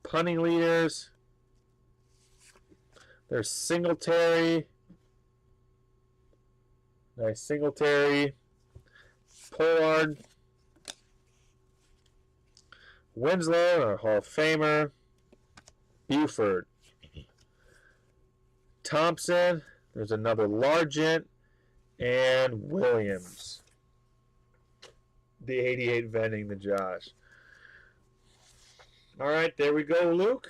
Punting leaders. There's Singletary. Nice Singletary. Pollard. Winslow, our Hall of Famer. Buford. Thompson. There's another Largent. And Williams. The 88 vending the Josh. All right, there we go, Luke.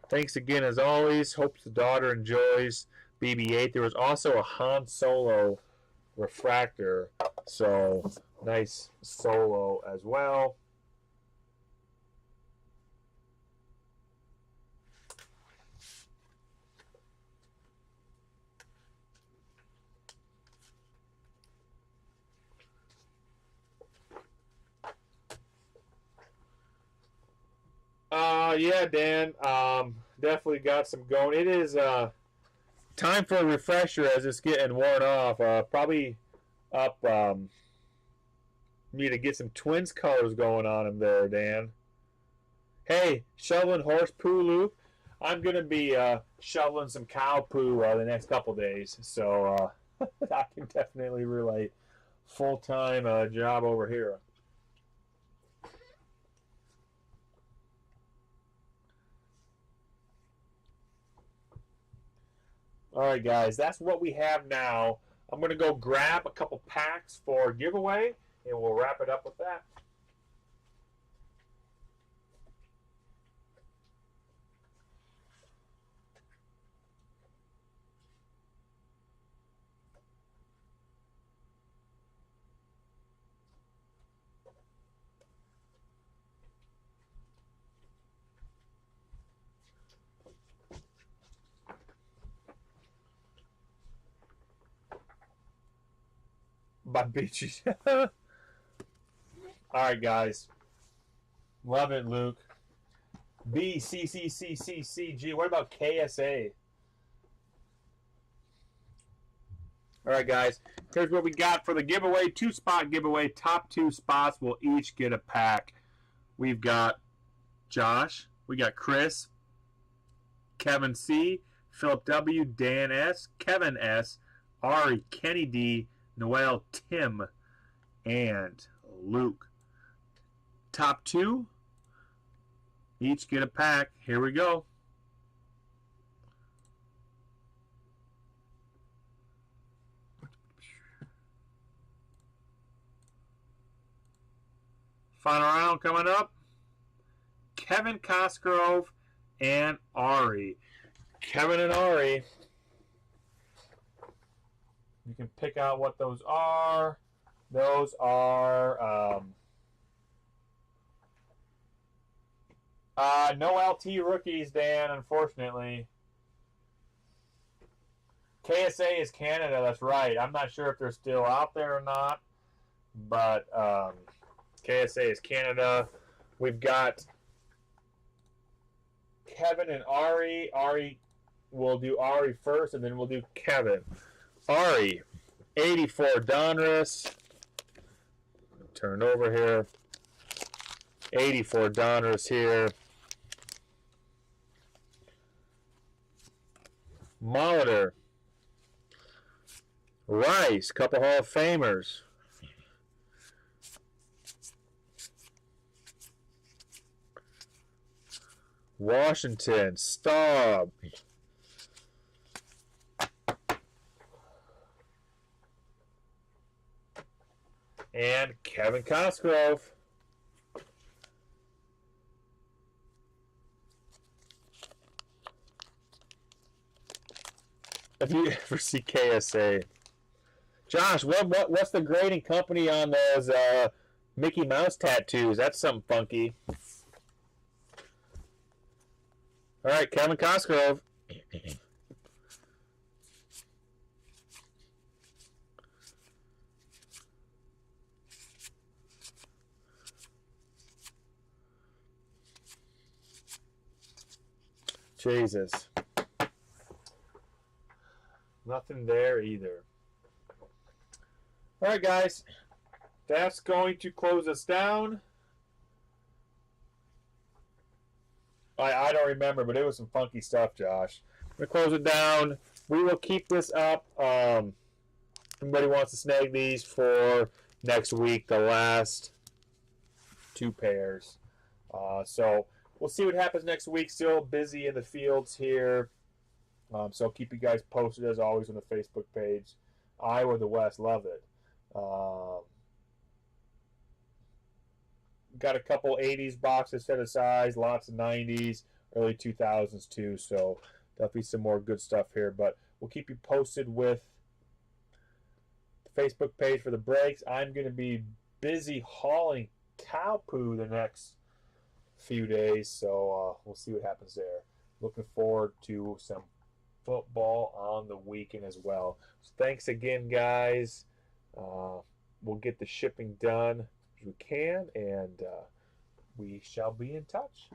Thanks again, as always. Hope the daughter enjoys BB-8. There was also a Han Solo refractor, so nice Solo as well. Yeah, Dan. Definitely got some going. It is time for a refresher as it's getting worn off. Probably up. Need to get some Twins colors going on him there, Dan. Hey, shoveling horse poo, Luke. I'm gonna be shoveling some cow poo the next couple days, so I can definitely relate. Full-time job over here. All right, guys, that's what we have now. I'm going to go grab a couple packs for giveaway, and we'll wrap it up with that. By Beachy. All right, guys. Love it, Luke. B, C, C, C, C, C, G. What about KSA? All right, guys. Here's what we got for the giveaway. 2-spot giveaway. Top 2 spots will each get a pack. We've got Josh. We got Chris. Kevin C. Philip W. Dan S. Kevin S. Ari. Kenny D. Noel. Tim. And Luke. Top 2 each get a pack. Here we go. Final round coming up. Kevin Cosgrove and Ari. Kevin and Ari. You can pick out what those are. Those are no LT rookies, Dan, unfortunately. KSA is Canada, that's right. I'm not sure if they're still out there or not, but KSA is Canada. We've got Kevin and Ari. Ari, we'll do Ari first, and then we'll do Kevin. Ari, 84 Donruss. Turn over here. 84 Donruss here. Molitor. Rice, couple Hall of Famers. Washington, Staub. And Kevin Cosgrove. If you ever see KSA. Josh, what's the grading company on those Mickey Mouse tattoos? That's something funky. All right, Kevin Cosgrove. Jesus. Nothing there either. All right, guys. That's going to close us down. I don't remember, but it was some funky stuff, Josh. I'm going to close it down. We will keep this up. Anybody wants to snag these for next week, the last 2 pairs. So we'll see what happens next week. Still busy in the fields here. So I'll keep you guys posted, as always, on the Facebook page. Iowa the West, love it. Got a couple 80s boxes set aside, lots of 90s, early 2000s too, so definitely some more good stuff here. But we'll keep you posted with the Facebook page for the breaks. I'm going to be busy hauling cow poo the next few days, so we'll see what happens there. Looking forward to some football on the weekend as well. So thanks again, guys. We'll get the shipping done as we can, and we shall be in touch.